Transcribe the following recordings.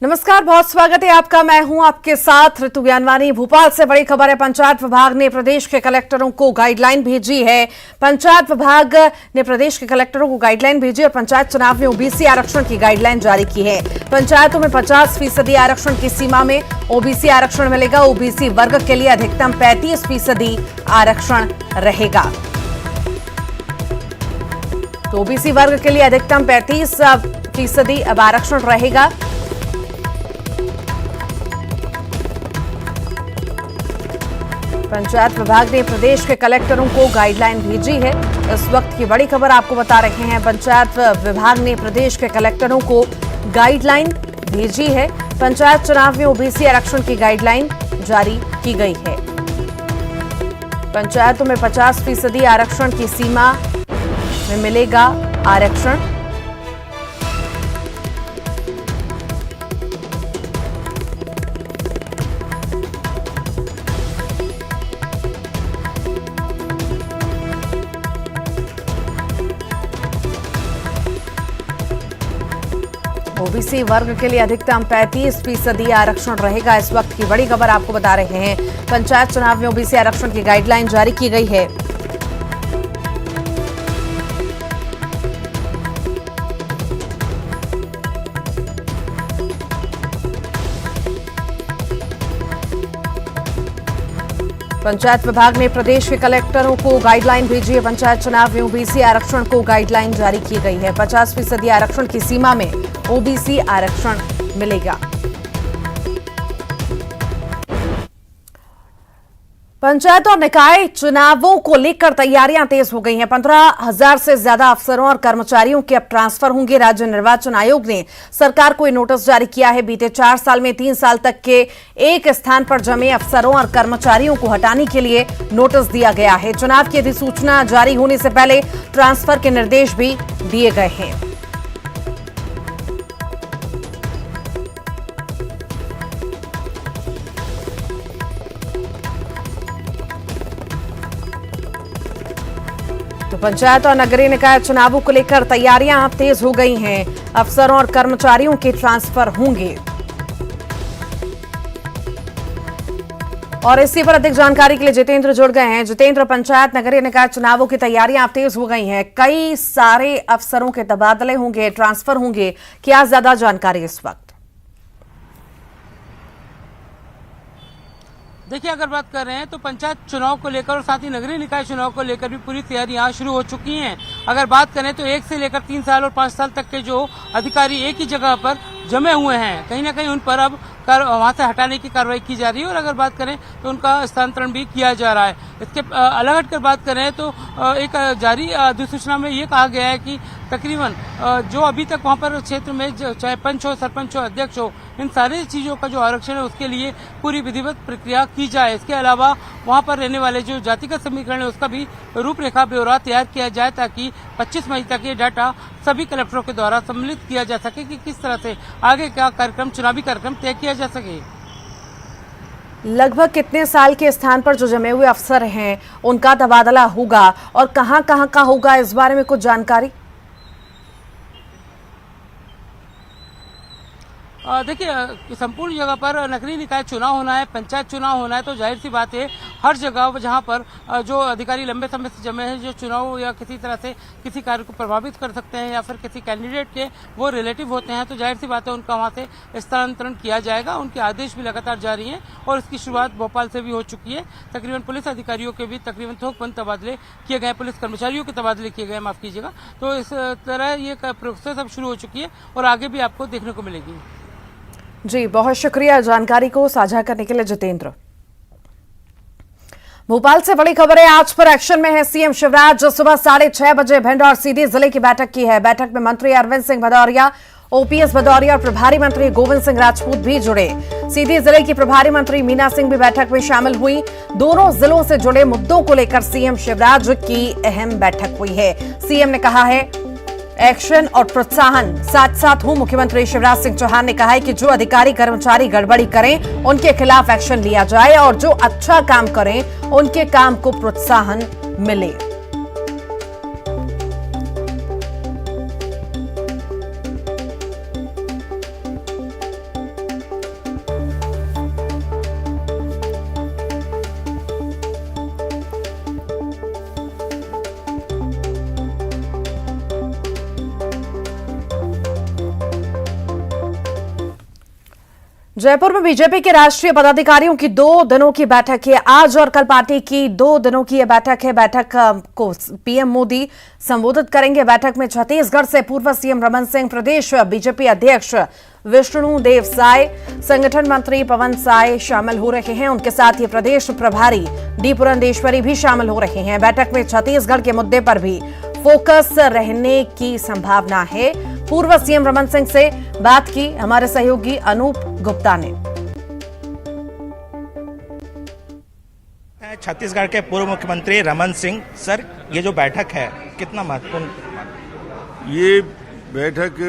नमस्कार, बहुत स्वागत है आपका। मैं हूं आपके साथ ऋतु ज्ञानवानी। भोपाल से बड़ी खबर है। पंचायत विभाग ने प्रदेश के कलेक्टरों को गाइडलाइन भेजी है। पंचायत विभाग ने प्रदेश के कलेक्टरों को गाइडलाइन भेजी और पंचायत चुनाव में ओबीसी आरक्षण की गाइडलाइन जारी की है। पंचायतों में 50% आरक्षण की सीमा में ओबीसी आरक्षण मिलेगा। ओबीसी वर्ग के लिए अधिकतम 35% आरक्षण रहेगा। तो ओबीसी वर्ग के लिए अधिकतम 35% अब आरक्षण रहेगा। पंचायत विभाग ने प्रदेश के कलेक्टरों को गाइडलाइन भेजी है। इस वक्त की बड़ी खबर आपको बता रहे हैं। पंचायत विभाग ने प्रदेश के कलेक्टरों को गाइडलाइन भेजी है। पंचायत चुनाव में ओबीसी आरक्षण की गाइडलाइन जारी की गई है। पंचायतों में 50% आरक्षण की सीमा में मिलेगा आरक्षण। ओबीसी वर्ग के लिए अधिकतम 35% आरक्षण रहेगा। इस वक्त की बड़ी खबर आपको बता रहे हैं। पंचायत चुनाव में ओबीसी आरक्षण की गाइडलाइन जारी की गई है। पंचायत विभाग ने प्रदेश के कलेक्टरों को गाइडलाइन भेजी है। पंचायत चुनाव में ओबीसी आरक्षण को गाइडलाइन जारी की गई है। 50% आरक्षण की सीमा में ओबीसी आरक्षण मिलेगा। पंचायत और निकाय चुनावों को लेकर तैयारियां तेज हो गई हैं। 15,000 से ज्यादा अफसरों और कर्मचारियों के अब ट्रांसफर होंगे। राज्य निर्वाचन आयोग ने सरकार को नोटिस जारी किया है। बीते 4 साल में 3 साल तक के एक स्थान पर जमे अफसरों और कर्मचारियों को हटाने के लिए नोटिस दिया गया है। चुनाव की अधिसूचना जारी होने से पहले ट्रांसफर के निर्देश भी दिए गए हैं। तो पंचायत और नगरीय निकाय चुनावों को लेकर तैयारियां अब तेज हो गई हैं। अफसरों और कर्मचारियों के ट्रांसफर होंगे। और इसी पर अधिक जानकारी के लिए जितेंद्र जुड़ गए हैं। जितेंद्र, पंचायत नगरीय निकाय चुनावों की तैयारियां अब तेज हो गई हैं। कई सारे अफसरों के तबादले होंगे, ट्रांसफर होंगे। क्या ज्यादा जानकारी इस वक्त? देखिए, अगर बात कर रहे हैं तो पंचायत चुनाव को लेकर और साथ ही नगरीय निकाय चुनाव को लेकर भी पूरी तैयारी यहाँ शुरू हो चुकी हैं। अगर बात करें तो 1 से लेकर 3 साल और 5 साल तक के जो अधिकारी एक ही जगह पर जमे हुए हैं, कहीं ना कहीं उन पर अब वहां से हटाने की कार्रवाई की जा रही है। और अगर बात करें तो उनका स्थानांतरण भी किया जा रहा है। इसके अलग हटकर बात करें तो एक जारी अधिसूचना में ये कहा गया है कि तकरीबन जो अभी तक वहां पर क्षेत्र में चाहे पंच हो, सरपंच हो, अध्यक्ष हो, इन सारी चीजों का जो आरक्षण है उसके लिए पूरी विधिवत प्रक्रिया की जाए। इसके अलावा वहां पर रहने वाले जो जातिगत समीकरण है उसका भी रूपरेखा ब्यौरा तैयार किया जाए, ताकि 25 मई तक ये डाटा सभी कलेक्टरों के द्वारा सम्मिलित किया जा सके कि किस तरह से आगे का कार्यक्रम, चुनावी कार्यक्रम तय किया जा सके। लगभग कितने साल के स्थान पर जो जमे हुए अफसर हैं उनका तबादला होगा और कहां कहां का होगा, इस बारे में कुछ जानकारी? देखिए, संपूर्ण जगह पर नगरीय निकाय चुनाव होना है, पंचायत चुनाव होना है, तो जाहिर सी बात है हर जगह जहां पर जो अधिकारी लंबे समय से जमे हैं, जो चुनाव या किसी तरह से किसी कार्य को प्रभावित कर सकते हैं या फिर किसी कैंडिडेट के वो रिलेटिव होते हैं, तो जाहिर सी बात है उनका वहां से स्थानांतरण किया जाएगा। उनके आदेश भी लगातार जारी हैं और इसकी शुरुआत भोपाल से भी हो चुकी है। तकरीबन पुलिस अधिकारियों के भी तकरीबन थोकबंद तबादले किए गए, पुलिस कर्मचारियों के तबादले किए गए, माफ कीजिएगा। तो इस तरह ये प्रोसेस अब शुरू हो चुकी है और आगे भी आपको देखने को मिलेगी। जी, बहुत शुक्रिया जानकारी को साझा करने के लिए जितेंद्र। भोपाल से बड़ी खबर है। आज पर एक्शन में है सीएम शिवराज। सुबह 6:30 बजे भिंड और सीधी जिले की बैठक की है। बैठक में मंत्री अरविंद सिंह भदौरिया, ओपीएस भदौरिया और प्रभारी मंत्री गोविंद सिंह राजपूत भी जुड़े। सीधी जिले की प्रभारी मंत्री मीना सिंह भी बैठक में शामिल हुई। दोनों जिलों से जुड़े मुद्दों को लेकर सीएम शिवराज की अहम बैठक हुई है। सीएम ने कहा है एक्शन और प्रोत्साहन साथ साथ हो। मुख्यमंत्री शिवराज सिंह चौहान ने कहा है कि जो अधिकारी कर्मचारी गड़बड़ी करें उनके खिलाफ एक्शन लिया जाए और जो अच्छा काम करें उनके काम को प्रोत्साहन मिले। जयपुर में बीजेपी के राष्ट्रीय पदाधिकारियों की 2 दिनों की बैठक है। आज और कल पार्टी की 2 दिनों की यह बैठक है। बैठक को पीएम मोदी संबोधित करेंगे। बैठक में छत्तीसगढ़ से पूर्व सीएम रमन सिंह, प्रदेश बीजेपी अध्यक्ष विष्णु देव साय, संगठन मंत्री पवन साय शामिल हो रहे हैं। उनके साथ ही प्रदेश प्रभारी डी पुरंदेश्वरी भी शामिल हो रहे हैं। बैठक में छत्तीसगढ़ के मुद्दे पर भी फोकस रहने की संभावना है। पूर्व सीएम रमन सिंह से बात की हमारे सहयोगी अनूप गुप्ता ने। छत्तीसगढ़ के पूर्व मुख्यमंत्री रमन सिंह, सर ये जो बैठक है कितना महत्वपूर्ण? ये बैठक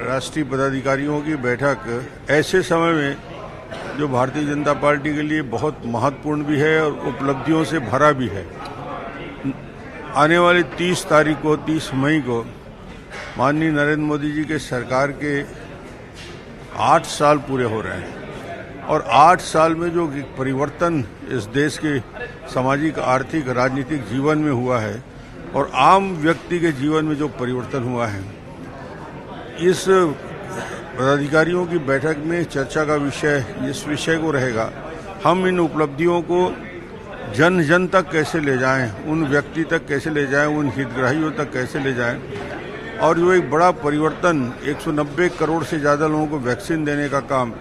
राष्ट्रीय पदाधिकारियों की बैठक ऐसे समय में जो भारतीय जनता पार्टी के लिए बहुत महत्वपूर्ण भी है और उपलब्धियों से भरा भी है। आने वाली 30 तारीख को, 30 मई को माननीय नरेंद्र मोदी जी के सरकार के 8 साल पूरे हो रहे हैं और 8 साल में जो परिवर्तन इस देश के सामाजिक, आर्थिक, राजनीतिक जीवन में हुआ है और आम व्यक्ति के जीवन में जो परिवर्तन हुआ है, इस पदाधिकारियों की बैठक में चर्चा का विषय इस विषय को रहेगा, हम इन उपलब्धियों को जन जन तक कैसे ले जाएं, उन व्यक्ति तक कैसे ले जाएं, उन हितग्राहियों तक कैसे ले जाएं और जो एक बड़ा परिवर्तन 190 करोड़ से ज़्यादा लोगों को वैक्सीन देने का काम,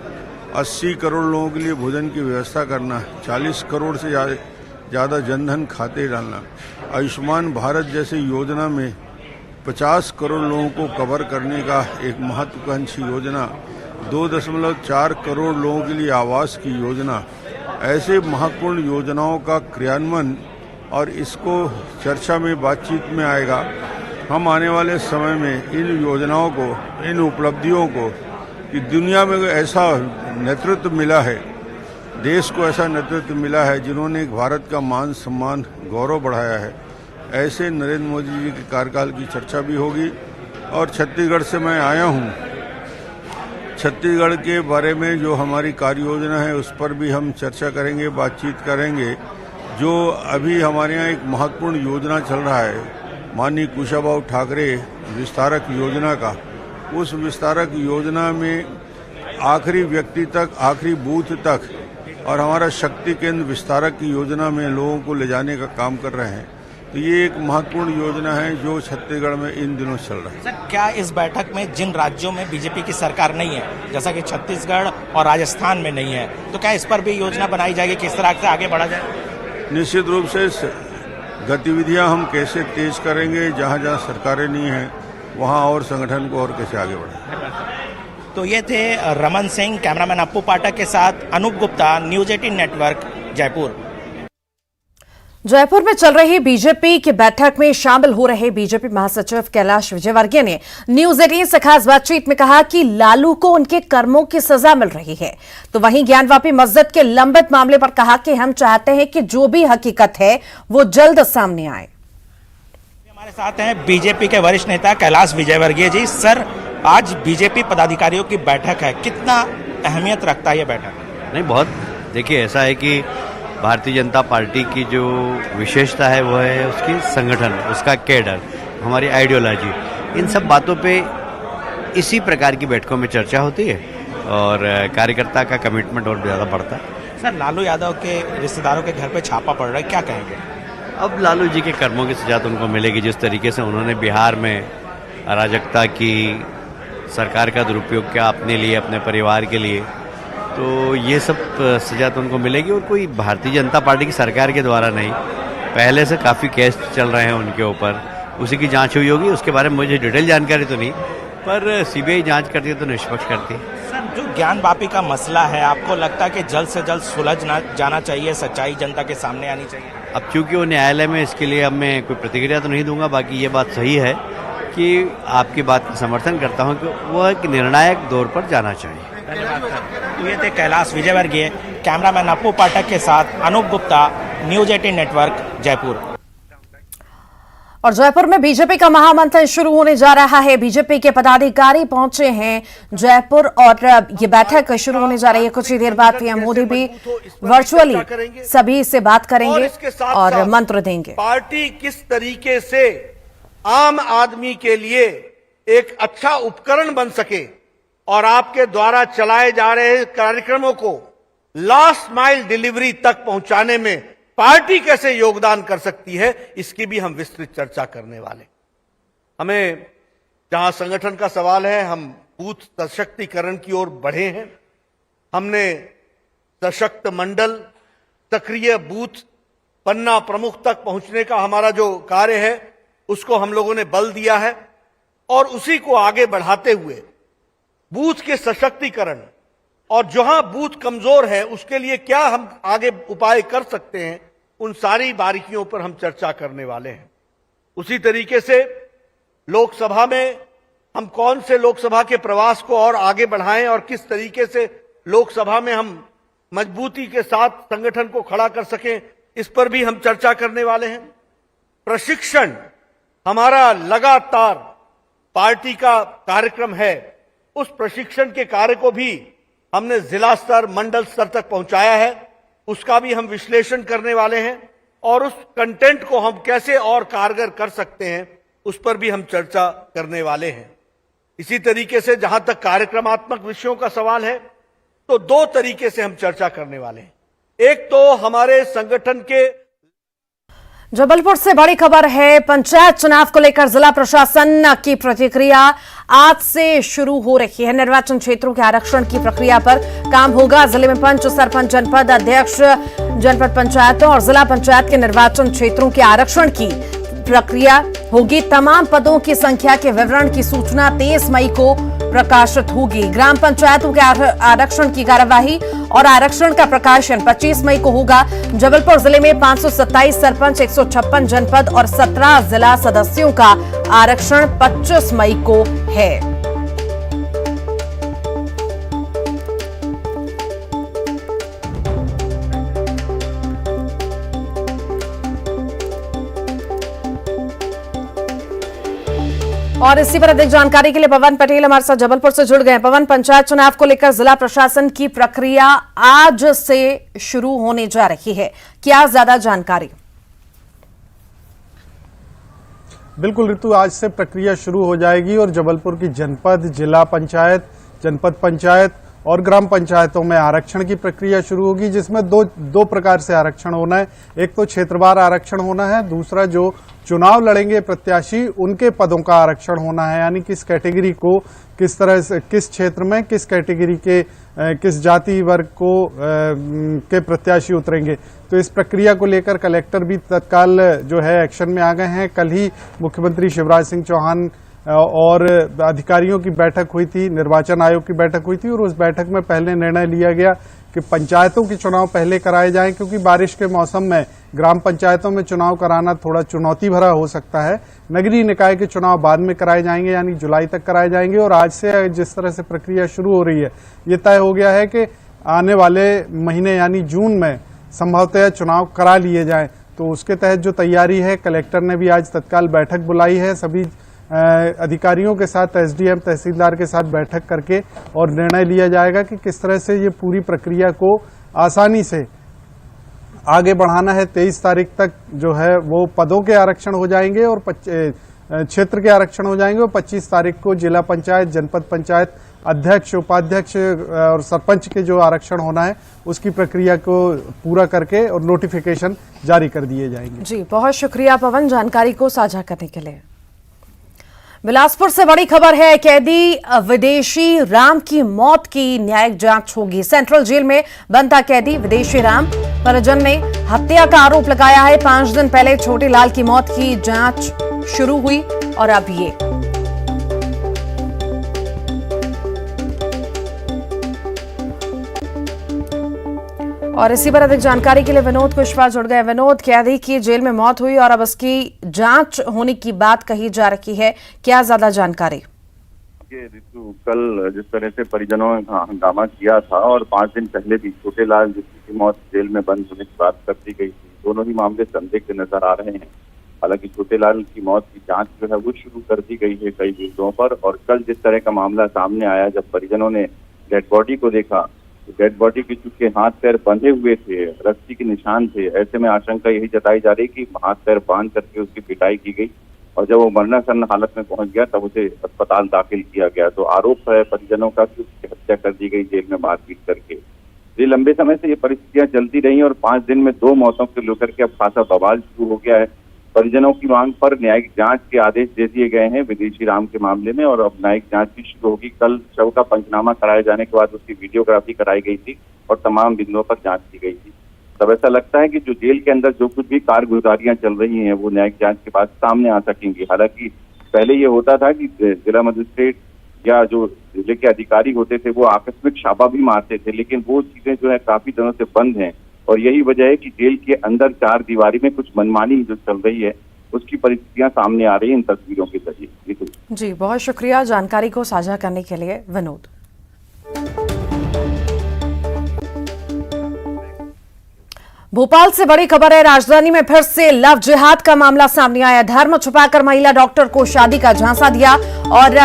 80 करोड़ लोगों के लिए भोजन की व्यवस्था करना, 40 करोड़ से ज़्यादा जनधन खाते डालना, आयुष्मान भारत जैसे योजना में 50 करोड़ लोगों को कवर करने का एक महत्वाकांक्षी योजना, 2.4 करोड़ लोगों के लिए आवास की योजना, ऐसे महत्वपूर्ण योजनाओं का क्रियान्वयन और इसको चर्चा में, बातचीत में आएगा। हम आने वाले समय में इन योजनाओं को, इन उपलब्धियों को, कि दुनिया में ऐसा नेतृत्व मिला है, देश को ऐसा नेतृत्व मिला है जिन्होंने भारत का मान सम्मान, गौरव बढ़ाया है, ऐसे नरेंद्र मोदी जी के कार्यकाल की चर्चा भी होगी। और छत्तीसगढ़ से मैं आया हूँ, छत्तीसगढ़ के बारे में जो हमारी कार्य योजना है उस पर भी हम चर्चा करेंगे, बातचीत करेंगे। जो अभी हमारे यहाँ एक महत्वपूर्ण योजना चल रहा है, माननीय कुशाभाऊ ठाकरे विस्तारक योजना का, उस विस्तारक योजना में आखिरी व्यक्ति तक, आखिरी बूथ तक और हमारा शक्ति केंद्र विस्तारक की योजना में लोगों को ले जाने का काम कर रहे हैं। तो ये एक महत्वपूर्ण योजना है जो छत्तीसगढ़ में इन दिनों चल रहा है। सर क्या इस बैठक में जिन राज्यों में बीजेपी की सरकार नहीं है, जैसा कि छत्तीसगढ़ और राजस्थान में नहीं है, तो क्या इस पर भी योजना बनाई जाएगी, किस तरह से आगे बढ़ा जाए? निश्चित रूप से गतिविधियां हम कैसे तेज करेंगे, जहां जहां सरकारें नहीं हैं वहां और संगठन को और कैसे आगे बढ़ाएं। तो ये थे रमन सिंह। कैमरामैन अप्पू पाठक के साथ अनूप गुप्ता, न्यूज 18 नेटवर्क, जयपुर। जयपुर में चल रही बीजेपी की बैठक में शामिल हो रहे बीजेपी महासचिव कैलाश विजयवर्गीय ने न्यूज 18 से खास बातचीत में कहा कि लालू को उनके कर्मों की सजा मिल रही है। तो वहीं ज्ञानवापी मस्जिद के लंबित मामले पर कहा कि हम चाहते हैं कि जो भी हकीकत है वो जल्द सामने आए। हमारे साथ हैं बीजेपी के वरिष्ठ नेता कैलाश विजयवर्गीय जी। सर आज बीजेपी पदाधिकारियों की बैठक है, कितना अहमियत रखता है ये बैठक? नहीं, बहुत। देखिए ऐसा है कि भारतीय जनता पार्टी की जो विशेषता है वो है उसकी संगठन, उसका कैडर, हमारी आइडियोलॉजी, इन सब बातों पे इसी प्रकार की बैठकों में चर्चा होती है और कार्यकर्ता का कमिटमेंट और ज़्यादा बढ़ता है। सर लालू यादव के रिश्तेदारों के घर पे छापा पड़ रहा है, क्या कहेंगे? अब लालू जी के कर्मों की सजा तो उनको मिलेगी। जिस तरीके से उन्होंने बिहार में अराजकता की, सरकार का दुरुपयोग किया अपने लिए, अपने परिवार के लिए, तो ये सब सजा तो उनको मिलेगी। और कोई भारतीय जनता पार्टी की सरकार के द्वारा नहीं, पहले से काफ़ी केस चल रहे हैं उनके ऊपर, उसी की जांच हुई होगी। उसके बारे में मुझे डिटेल जानकारी तो नहीं, पर सीबीआई जांच करती है तो निष्पक्ष करती है। सर जो ज्ञानवापी का मसला है, आपको लगता है कि जल्द से जल्द सुलझ जाना चाहिए, सच्चाई जनता के सामने आनी चाहिए? अब चूंकि वो न्यायालय में, इसके लिए अब मैं कोई प्रतिक्रिया तो नहीं दूंगा। बाकी ये बात सही है कि आपकी बात का समर्थन करता हूं कि वो एक निर्णायक दौर पर जाना चाहिए। धन्यवाद सर। तो ये थे कैलाश विजयवर्गीय। कैमरामैन अप्पू पाठक के साथ अनूप गुप्ता, न्यूज 18 नेटवर्क, जयपुर। और जयपुर में बीजेपी का महामंथन शुरू होने जा रहा है। बीजेपी के पदाधिकारी पहुंचे हैं जयपुर और ये बैठक शुरू होने जा रही है। कुछ ही देर बाद पीएम मोदी भी वर्चुअली सभी से बात करेंगे और मंत्र देंगे। पार्टी किस तरीके से आम आदमी के लिए एक अच्छा उपकरण बन सके, और आपके द्वारा चलाए जा रहे कार्यक्रमों को लास्ट माइल डिलीवरी तक पहुंचाने में पार्टी कैसे योगदान कर सकती है, इसकी भी हम विस्तृत चर्चा करने वाले। हमें जहां संगठन का सवाल है, हम बूथ सशक्तिकरण की ओर बढ़े हैं। हमने सशक्त मंडल, सक्रिय बूथ, पन्ना प्रमुख तक पहुंचने का हमारा जो कार्य है उसको हम लोगों ने बल दिया है और उसी को आगे बढ़ाते हुए बूथ के सशक्तिकरण और जहां बूथ कमजोर है उसके लिए क्या हम आगे उपाय कर सकते हैं, उन सारी बारीकियों पर हम चर्चा करने वाले हैं। उसी तरीके से लोकसभा में हम कौन से लोकसभा के प्रवास को और आगे बढ़ाएं और किस तरीके से लोकसभा में हम मजबूती के साथ संगठन को खड़ा कर सकें, इस पर भी हम चर्चा करने वाले हैं। प्रशिक्षण हमारा लगातार पार्टी का कार्यक्रम है। उस प्रशिक्षण के कार्य को भी हमने जिला स्तर, मंडल स्तर तक पहुंचाया है। उसका भी हम विश्लेषण करने वाले हैं और उस कंटेंट को हम कैसे और कारगर कर सकते हैं, उस पर भी हम चर्चा करने वाले हैं। इसी तरीके से जहां तक कार्यक्रमात्मक विषयों का सवाल है, तो दो तरीके से हम चर्चा करने वाले हैं। एक तो हमारे संगठन के जबलपुर से बड़ी खबर है। पंचायत चुनाव को लेकर जिला प्रशासन की प्रतिक्रिया आज से शुरू हो रही है। निर्वाचन क्षेत्रों के आरक्षण की प्रक्रिया पर काम होगा। जिले में पंच, सरपंच, जनपद अध्यक्ष, जनपद पंचायतों और जिला पंचायत के निर्वाचन क्षेत्रों के आरक्षण की प्रक्रिया होगी। तमाम पदों की संख्या के विवरण की सूचना 23 मई को प्रकाशित होगी। ग्राम पंचायतों के आरक्षण की कार्यवाही और आरक्षण का प्रकाशन 25 मई को होगा। जबलपुर जिले में 527 सरपंच, 156 जनपद और 17 जिला सदस्यों का आरक्षण 25 मई को है। और इसी पर अधिक जानकारी के लिए पवन पटेल हमारे साथ जबलपुर से जुड़ गए। पवन, पंचायत चुनाव को लेकर जिला प्रशासन की प्रक्रिया आज से शुरू होने जा रही है, क्या ज्यादा जानकारी? बिल्कुल ऋतु, आज से प्रक्रिया शुरू हो जाएगी और जबलपुर की जनपद, जिला पंचायत, जनपद पंचायत और ग्राम पंचायतों में आरक्षण की प्रक्रिया शुरू होगी, जिसमें दो प्रकार से आरक्षण होना है। एक तो क्षेत्रवार आरक्षण होना है, दूसरा जो चुनाव लड़ेंगे प्रत्याशी उनके पदों का आरक्षण होना है, यानी किस कैटेगरी को किस तरह से, किस क्षेत्र में किस कैटेगरी के किस जाति वर्ग को के प्रत्याशी उतरेंगे। तो इस प्रक्रिया को लेकर कलेक्टर भी तत्काल जो है एक्शन में आ गए हैं। कल ही मुख्यमंत्री शिवराज सिंह चौहान और अधिकारियों की बैठक हुई थी, निर्वाचन आयोग की बैठक हुई थी और उस बैठक में पहले निर्णय लिया गया कि पंचायतों के चुनाव पहले कराए जाएं, क्योंकि बारिश के मौसम में ग्राम पंचायतों में चुनाव कराना थोड़ा चुनौती भरा हो सकता है। नगरीय निकाय के चुनाव बाद में कराए जाएंगे, यानी जुलाई तक कराए जाएंगे। और आज से जिस तरह से प्रक्रिया शुरू हो रही है, ये तय हो गया है कि आने वाले महीने यानी जून में संभवतः चुनाव करा लिए जाएं। तो उसके तहत जो तैयारी है, कलेक्टर ने भी आज तत्काल बैठक बुलाई है, सभी अधिकारियों के साथ, एसडीएम, तहसीलदार के साथ बैठक करके और निर्णय लिया जाएगा कि किस तरह से ये पूरी प्रक्रिया को आसानी से आगे बढ़ाना है। 23 तारीख तक जो है वो पदों के आरक्षण हो जाएंगे और क्षेत्र के आरक्षण हो जाएंगे और 25 तारीख को जिला पंचायत, जनपद पंचायत अध्यक्ष, उपाध्यक्ष और सरपंच के जो आरक्षण होना है उसकी प्रक्रिया को पूरा करके और नोटिफिकेशन जारी कर दिए जाएंगे। जी, बहुत शुक्रिया पवन जानकारी को साझा करने के लिए। बिलासपुर से बड़ी खबर है। कैदी विदेशी राम की मौत की न्यायिक जांच होगी। सेंट्रल जेल में बंद था कैदी विदेशी राम। परिजन ने हत्या का आरोप लगाया है। 5 दिन पहले छोटे लाल की मौत की जांच शुरू हुई और अब ये और इसी पर अधिक जानकारी के लिए विनोद कुशवाहा जुड़ गए। विनोद, कैदी की जेल में मौत हुई और अब उसकी जांच होने की बात कही जा रही है, क्या ज्यादा जानकारी? ऋतु, कल जिस तरह से परिजनों ने हंगामा किया था और 5 दिन पहले भी छोटे लाल जिसकी मौत जेल में बंद होने की बात कर दी गई थी, दोनों ही मामले संदिग्ध नजर आ रहे हैं। हालांकि छोटे लाल की मौत की जांच जो है वो शुरू कर दी गई है कई बिंदुओं पर। और कल जिस तरह का मामला सामने आया, जब परिजनों ने डेड बॉडी को देखा, तो डेड बॉडी के चूंकि हाथ पैर बंधे हुए थे, रस्सी के निशान थे, ऐसे में आशंका यही जताई जा रही कि हाथ पैर बांध करके उसकी पिटाई की गई और जब वो मरणासन्न हालत में पहुंच गया तब उसे अस्पताल दाखिल किया गया। तो आरोप है परिजनों का कि उसकी हत्या कर दी गई जेल में मारपीट करके। ये लंबे समय से ये परिस्थितियां चलती रही और 5 दिन में 2 मौतों को लेकर के अब खासा बवाल शुरू हो गया है। परिजनों की मांग पर न्यायिक जांच के आदेश दे दिए गए हैं विदेशी राम के मामले में, और अब न्यायिक जांच भी शुरू होगी। कल शव का पंचनामा कराए जाने के बाद उसकी वीडियोग्राफी कराई गई थी और तमाम बिंदुओं पर जांच की गई थी। तब ऐसा लगता है कि जो जेल के अंदर जो कुछ भी कारगुजारियां चल रही हैं वो न्यायिक जांच के बाद सामने आ सकेंगी। हालांकि पहले ये होता था कि जिला मजिस्ट्रेट या जो जिले के अधिकारी होते थे वो आकस्मिक छापा भी मारते थे, लेकिन वो चीजें जो है काफी दिनों से बंद हैं। और यही वजह है कि जेल के अंदर 4 दीवारी में कुछ मनमानी जो चल रही है उसकी परिस्थितियां सामने आ रही हैं इन तस्वीरों के जरिए। जी, बहुत शुक्रिया जानकारी को साझा करने के लिए विनोद। भोपाल से बड़ी खबर है, राजधानी में फिर से लव जिहाद का मामला सामने आया। धर्म छुपाकर महिला डॉक्टर को शादी का झांसा दिया और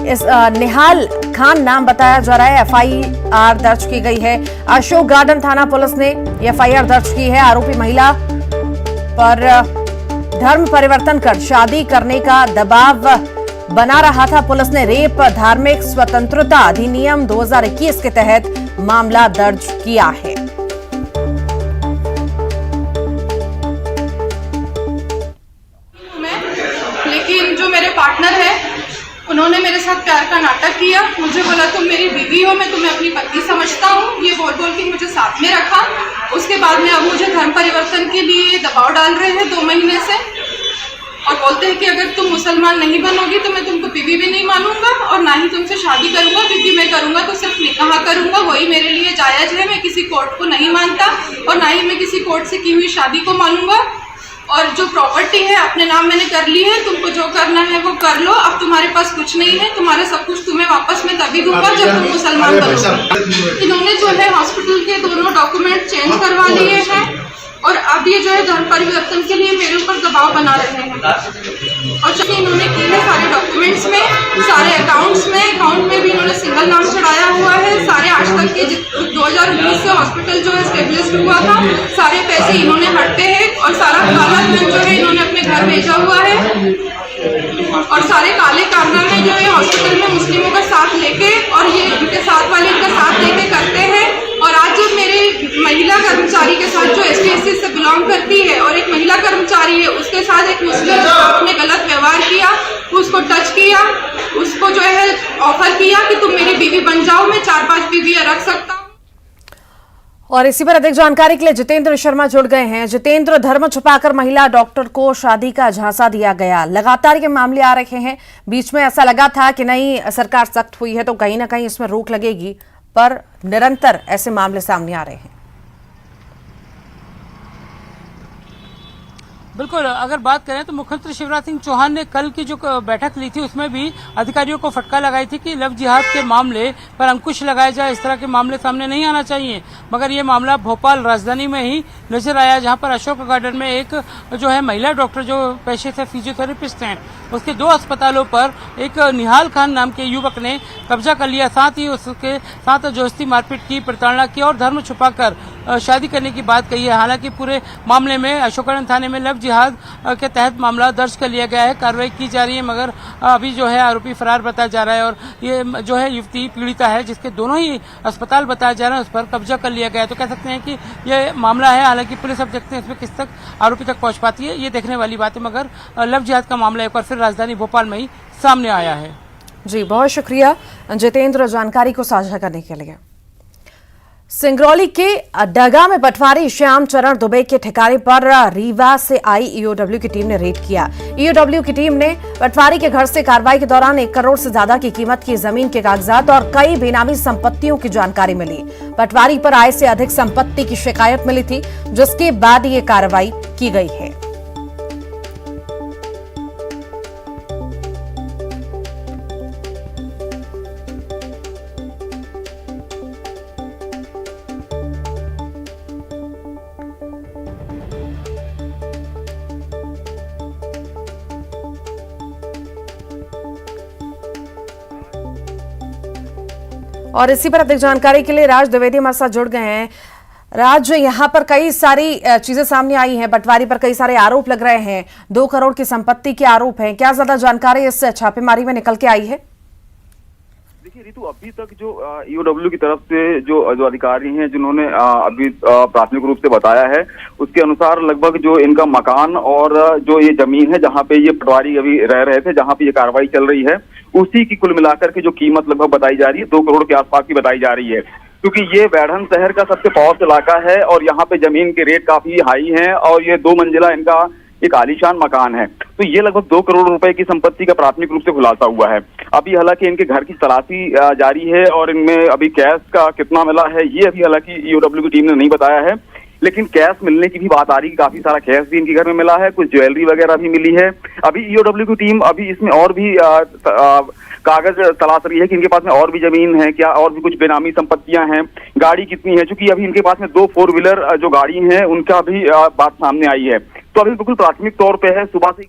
इस निहाल खान नाम बताया जा रहा है। एफआईआर दर्ज की गई है। अशोक गार्डन थाना पुलिस ने एफआईआर दर्ज की है। आरोपी महिला पर धर्म परिवर्तन कर शादी करने का दबाव बना रहा था। पुलिस ने रेप धार्मिक स्वतंत्रता अधिनियम 2021 के तहत मामला दर्ज किया है। लेकिन जो मेरे पार्टनर है उन्होंने मेरे साथ प्यार का नाटक किया। मुझे बोला तुम मेरी बीवी हो, मैं तुम्हें अपनी पत्नी समझता हूँ, ये बोल बोल के मुझे साथ में रखा। उसके बाद में अब मुझे धर्म परिवर्तन के लिए दबाव डाल रहे हैं 2 महीने से, और बोलते हैं कि अगर तुम मुसलमान नहीं बनोगी तो मैं तुमको बीवी भी नहीं मानूंगा और ना ही तुमसे शादी करूंगा, क्योंकि मैं करूंगा तो सिर्फ निकाह करूंगा, वही मेरे लिए जायज है। मैं किसी कोर्ट को नहीं मानता और ना ही मैं किसी कोर्ट से की हुई शादी को मानूंगा। और जो प्रॉपर्टी है अपने नाम मैंने कर ली है, तुमको जो करना है वो कर लो। अब तुम्हारे पास कुछ नहीं है, तुम्हारा सब कुछ तुम्हें वापस मैं तभी दूंगा जब तुम मुसलमान बनोगे। इन्होंने जो है हॉस्पिटल के दोनों डॉक्यूमेंट चेंज करवा लिए हैं और अब ये जो है धर्म परिवर्तन के लिए मेरे ऊपर दबाव बना रहे हैं। और जब इन्होंने किए हैं सारे डॉक्यूमेंट्स में, सारे अकाउंट्स में भी इन्होंने सिंगल नाम चढ़ाया हुआ है। सारे आज तक के 2019 से हॉस्पिटल जो है स्टेब्लिश हुआ था, सारे पैसे इन्होंने हड़पे हैं और सारा काला धन जो है इन्होंने अपने घर भेजा हुआ है। और सारे काले कारनामे जो है हॉस्पिटल में मुस्लिमों का साथ लेके और ये उनके साथ वाले का साथ लेके करते हैं। और आज जब मेरे महिला कर्मचारी के साथ जो ST/SC से बिलोंग करती है और एक महिला कर्मचारी है उसके साथ एक मुस्लिम ने गलत व्यवहार किया, उसको टच किया, उसको जो है ऑफर किया कि तुम मेरी बीवी बन जाओ, मैं 4-5 बीवियां रख सकता हूँ। और इसी पर अधिक जानकारी के लिए जितेंद्र शर्मा जुड़ गए हैं। जितेंद्र, धर्म छुपाकर महिला डॉक्टर को शादी का झांसा दिया गया, लगातार ये मामले आ रहे हैं। बीच में ऐसा लगा था कि नहीं सरकार सख्त हुई है तो कहीं ना कहीं इसमें रोक लगेगी, पर निरंतर ऐसे मामले सामने आ रहे हैं। बिल्कुल, अगर बात करें तो मुख्यमंत्री शिवराज सिंह चौहान ने कल की जो बैठक ली थी उसमें भी अधिकारियों को फटकार लगाई थी कि लव जिहाद के मामले पर अंकुश लगाया जाए, इस तरह के मामले सामने नहीं आना चाहिए। मगर ये मामला भोपाल राजधानी में ही नजर आया, जहां पर अशोक गार्डन में एक जो है महिला डॉक्टर जो पेशे से फिजियोथेरेपिस्ट हैं, उसके 2 अस्पतालों पर एक निहाल खान नाम के युवक ने कब्जा कर लिया। साथ ही उसके साथ जोस्ती मारपीट की, प्रताड़ना की और धर्म छुपाकर शादी करने की बात कही है। हालांकि पूरे मामले में अशोकनगर थाने में लव जिहाद के तहत मामला दर्ज कर लिया गया है, कार्रवाई की जा रही है, मगर अभी जो है आरोपी फरार बताया जा रहा है। और ये जो है युवती पीड़िता है जिसके दोनों ही अस्पताल बताया जा रहा है, उस पर कब्जा कर लिया गया है। तो कह सकते हैं कि ये मामला है। हालांकि पुलिस अब देखते हैं इसमें किस तक आरोपी तक पहुंच पाती है, ये देखने वाली बात है। मगर लव जिहाद का मामला एक बार फिर राजधानी भोपाल में ही सामने आया है। जी, बहुत शुक्रिया जितेंद्र जानकारी को साझा करने के लिए। सिंगरौली के डगा में पटवारी श्याम चरण दुबे के ठिकाने पर रीवा से आई ईओडब्ल्यू की टीम ने रेड किया। ईओडब्ल्यू की टीम ने पटवारी के घर से कार्रवाई के दौरान 1 करोड़ से ज्यादा की कीमत की जमीन के कागजात और कई बेनामी संपत्तियों की जानकारी मिली। पटवारी पर आय से अधिक संपत्ति की शिकायत मिली थी, जिसके बाद ये कार्रवाई की गई है। और इसी पर अधिक जानकारी के लिए राज द्विवेदी हमारे साथ जुड़ गए हैं। राज, यहाँ पर कई सारी चीजें सामने आई हैं, बंटवारी पर कई सारे आरोप लग रहे हैं, 2 करोड़ की संपत्ति के आरोप हैं। क्या ज्यादा जानकारी इस छापेमारी में निकल के आई है? देखिए रितु, अभी तक जो ईओडब्ल्यू की तरफ से जो अधिकारी हैं जिन्होंने अभी प्राथमिक रूप से बताया है, उसके अनुसार लगभग जो इनका मकान और जो ये जमीन है जहां पे ये पटवारी अभी रह रहे थे, जहां पे ये कार्रवाई चल रही है, उसी की कुल मिलाकर के जो कीमत लगभग बताई जा रही है 2 करोड़ के आसपास की बताई जा रही है। क्योंकि ये बैढ़न शहर का सबसे पॉश इलाका है और यहाँ पे जमीन के रेट काफी हाई हैं और ये 2 मंजिला इनका एक आलीशान मकान है। तो ये लगभग 2 करोड़ रुपए की संपत्ति का प्राथमिक रूप से खुलासा हुआ है। अभी हालांकि इनके घर की तलाशी जारी है और इनमें अभी कैश का कितना मिला है ये अभी हालांकि ईओडब्ल्यू की टीम ने नहीं बताया है, लेकिन कैश मिलने की भी बात आ रही है। काफी सारा कैश भी इनके घर में मिला है, कुछ ज्वेलरी वगैरह भी मिली है। अभी ईओडब्ल्यू की टीम अभी इसमें और भी कागज तलाश रही है कि इनके पास में और भी जमीन है क्या, और भी कुछ बेनामी संपत्तियां हैं, गाड़ी कितनी है, क्योंकि अभी इनके पास में 2 4 व्हीलर जो गाड़ी हैं उनका भी बात सामने आई है। तो अभी बिल्कुल प्राथमिक तौर पे है, सुबह से